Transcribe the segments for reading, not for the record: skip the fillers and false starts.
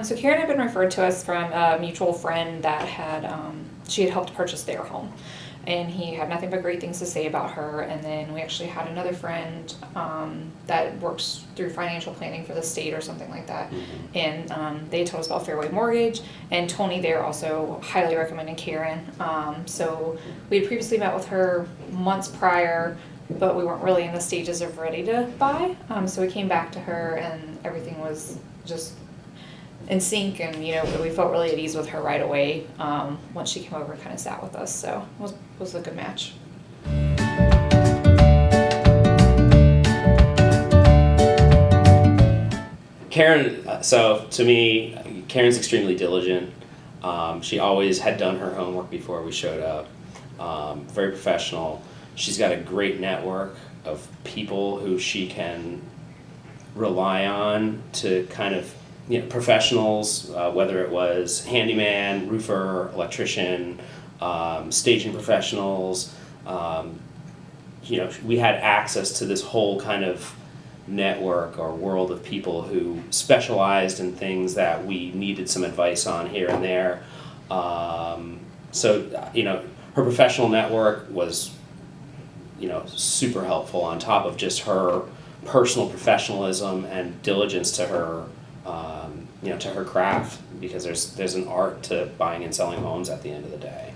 So Karen had been referred to us from a mutual friend that had, she had helped purchase their home. And he had nothing but great things to say about her. And then we actually had another friend that works through financial planning for the state or something like that. Mm-hmm. And they told us about Fairway Mortgage. And Tony there also highly recommended Karen. So we had previously met with her months prior, but we weren't really in the stages of ready to buy. So we came back to her and everything was just in sync, and we felt really at ease with her right away once she came over and kind of sat with us. So it was a good match. Karen, so to me, Karen's extremely diligent. She always had done her homework before we showed up. Very professional. She's got a great network of people who she can rely on to kind of, professionals, whether it was handyman, roofer, electrician, staging professionals. We had access to this whole kind of network or world of people who specialized in things that we needed some advice on here and there. Her professional network was, super helpful on top of just her personal professionalism and diligence to her, to her craft, because there's an art to buying and selling homes at the end of the day.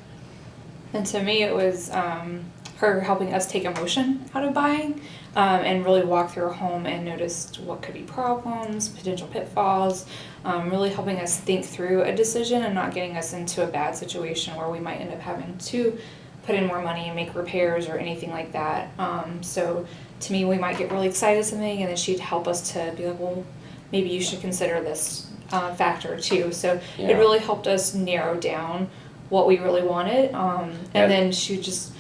And to me, it was her helping us take emotion out of buying and really walk through a home and notice what could be problems, potential pitfalls, really helping us think through a decision and not getting us into a bad situation where we might end up having to put in more money and make repairs or anything like that. So to me, we might get really excited at something, and then she'd help us to be like, well, maybe you should consider this factor too. So it really helped us narrow down what we really wanted. And then she would just,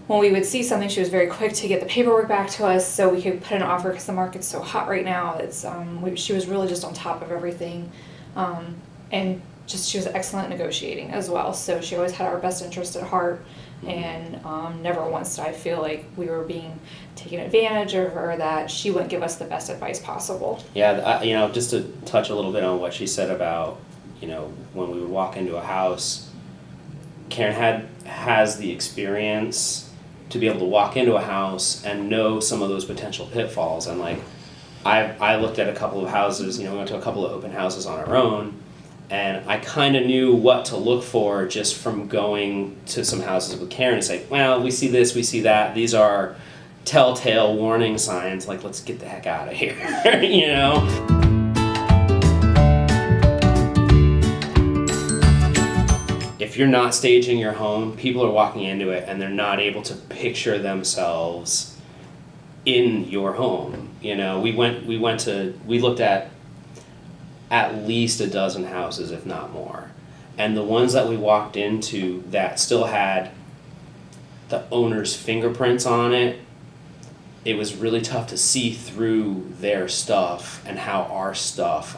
when we would see something, she was very quick to get the paperwork back to us so we could put an offer, because the market's so hot right now. It's she was really just on top of everything. And she was excellent at negotiating as well. So she always had our best interest at heart. And never once did I feel like we were being taken advantage of, or that she wouldn't give us the best advice possible. Yeah, just to touch a little bit on what she said about, when we would walk into a house, Karen has the experience to be able to walk into a house and know some of those potential pitfalls. And I looked at a couple of houses, we went to a couple of open houses on our own, and I kind of knew what to look for just from going to some houses with Karen and say, well, we see this, we see that. These are telltale warning signs, like, let's get the heck out of here, If you're not staging your home, people are walking into it and they're not able to picture themselves in your home. We looked at least a dozen houses, if not more. And the ones that we walked into that still had the owner's fingerprints on it, it was really tough to see through their stuff and how our stuff,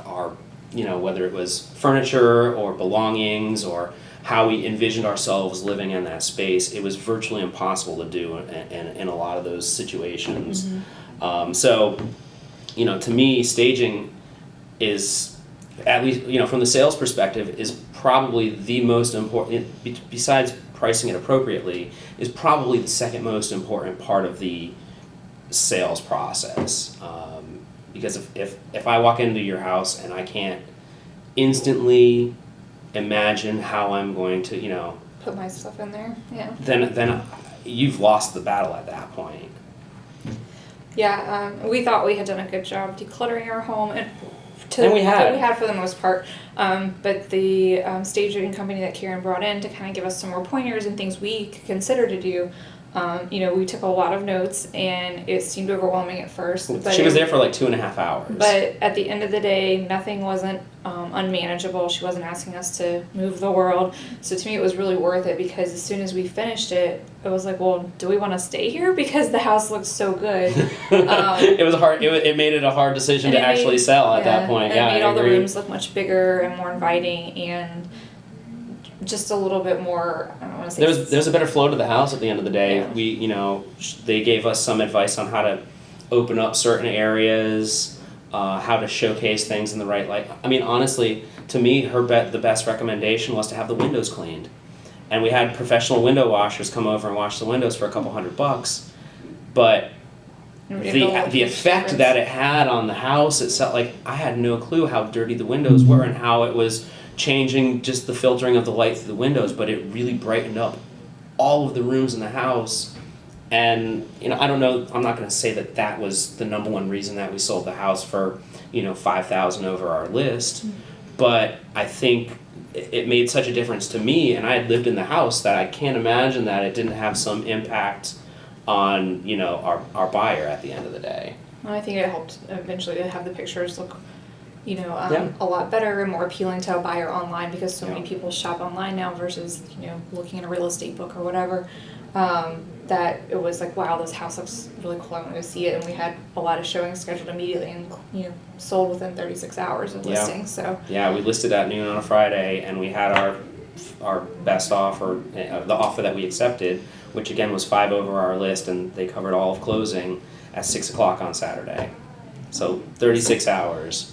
whether it was furniture or belongings or how we envisioned ourselves living in that space, it was virtually impossible to do in a lot of those situations. Mm-hmm. To me, staging is, at least, from the sales perspective, is probably the most important, besides pricing it appropriately, is probably the second most important part of the sales process. Because if I walk into your house and I can't instantly imagine how I'm going to, put my stuff in there, then you've lost the battle at that point. Yeah, we thought we had done a good job decluttering our home, and we had for the most part. But the staging company that Karen brought in to kind of give us some more pointers and things we could consider to do. We took a lot of notes, and it seemed overwhelming at first. But she was there for like 2.5 hours. But at the end of the day, nothing wasn't unmanageable. She wasn't asking us to move the world. So to me, it was really worth it, because as soon as we finished it, it was like, well, do we want to stay here? Because the house looks so good. It was hard. It made it a hard decision to actually sell at that point. And it made all the rooms look much bigger and more inviting, and just a little bit more, I don't want to say... There was a better flow to the house at the end of the day. Yeah. They gave us some advice on how to open up certain areas. how to showcase things in the right light. I mean, honestly, to me, the best recommendation was to have the windows cleaned. And we had professional window washers come over and wash the windows for a couple $100. But the effect that it had on the house itself, like, I had no clue how dirty the windows were and how it was changing just the filtering of the light through the windows, but it really brightened up all of the rooms in the house. And, I don't know, I'm not going to say that was the number one reason that we sold the house for, $5,000 over our list, but I think it made such a difference to me, and I had lived in the house, that I can't imagine that it didn't have some impact on, our buyer at the end of the day. Well, I think it helped eventually to have the pictures look, Yeah. a lot better and more appealing to a buyer online, because so many Yeah. people shop online now versus, looking at a real estate book or whatever. That it was like, wow, this house looks really cool, I want to go see it. And we had a lot of showings scheduled immediately and, sold within 36 hours of Yeah. listing, so. Yeah, we listed at noon on a Friday, and we had our best offer, the offer that we accepted, which again was 5 over our list, and they covered all of closing at 6 o'clock on Saturday. So 36 hours.